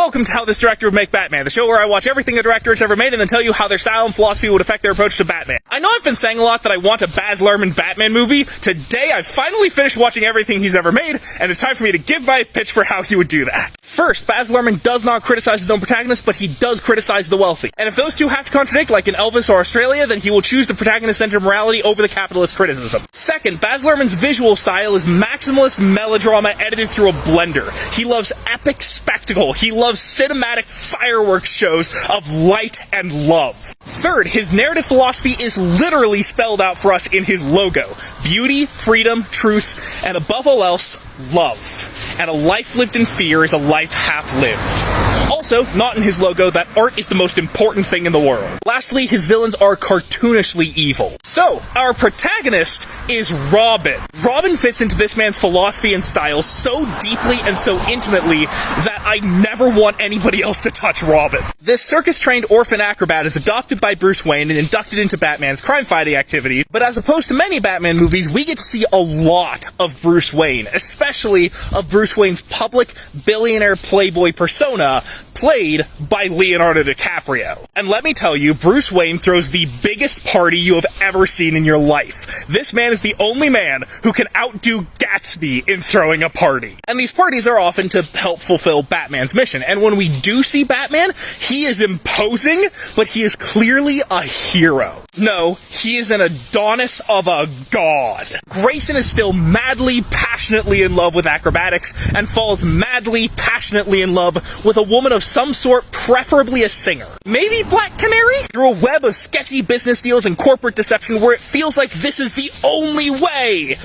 Welcome to How This Director Would Make Batman, the show where I watch everything a director has ever made and then tell you how their style and philosophy would affect their approach to Batman. I know I've been saying a lot that I want a Baz Luhrmann Batman movie. Today I've finally finished watching everything he's ever made, and it's time for me to give my pitch for how he would do that. First, Baz Luhrmann does not criticize his own protagonist, but he does criticize the wealthy. And if those two have to contradict, like in Elvis or Australia, then he will choose the protagonist-centered morality over the capitalist criticism. Second, Baz Luhrmann's visual style is maximalist melodrama edited through a blender. He loves epic spectacle. He loves cinematic fireworks shows of light and love. Third, his narrative philosophy is literally spelled out for us in his logo. Beauty, freedom, truth, and above all else, love. And a life lived in fear is a life half lived. Also, not in his logo, that art is the most important thing in the world. Lastly, his villains are cartoonishly evil. So, our protagonist is Robin. Robin fits into this man's philosophy and style so deeply and so intimately that I never want anybody else to touch Robin. This circus-trained orphan acrobat is adopted by Bruce Wayne and inducted into Batman's crime-fighting activity, but as opposed to many Batman movies, we get to see a lot of Bruce Wayne, especially of Bruce Wayne's public billionaire playboy persona, played by Leonardo DiCaprio. And let me tell you, Bruce Wayne throws the biggest party you have ever seen in your life. This man is the only man who can outdo Gatsby in throwing a party. And these parties are often to help fulfill Batman's mission. And when we do see Batman, he is imposing, but he is clearly a hero. No, he is an Adonis of a god. Grayson is still madly, passionately in love with acrobatics, and falls madly, passionately in love with a woman of some sort, preferably a singer. Maybe Black Canary? Through a web of sketchy business deals and corporate deception where it feels like this is the only way,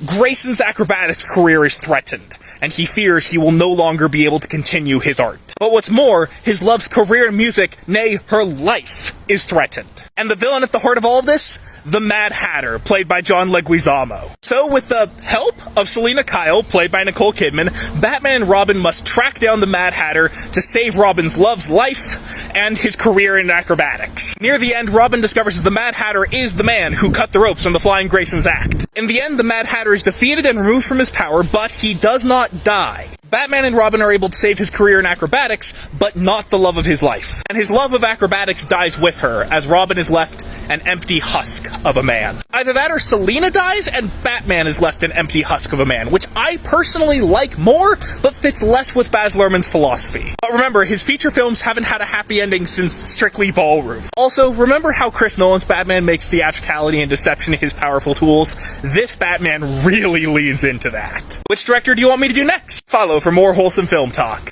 Grayson's acrobatics career is threatened, and he fears he will no longer be able to continue his art. But what's more, his love's career in music, nay, her life, is threatened. And the villain at the heart of all of this? The Mad Hatter, played by John Leguizamo. So, with the help of Selina Kyle, played by Nicole Kidman, Batman and Robin must track down the Mad Hatter to save Robin's love's life and his career in acrobatics. Near the end, Robin discovers the Mad Hatter is the man who cut the ropes on the Flying Grayson's act. In the end, the Mad Hatter is defeated and removed from his power, but he does not die. Batman and Robin are able to save his career in acrobatics, but not the love of his life. And his love of acrobatics dies with her, as Robin is left an empty husk of a man. Either that or Selina dies, and Batman is left an empty husk of a man, which I personally like more, but fits less with Baz Luhrmann's philosophy. But remember, his feature films haven't had a happy ending since Strictly Ballroom. Also, remember how Chris Nolan's Batman makes theatricality and deception his powerful tools? This Batman really leans into that. Which director do you want me to do next? Follow for more wholesome film talk.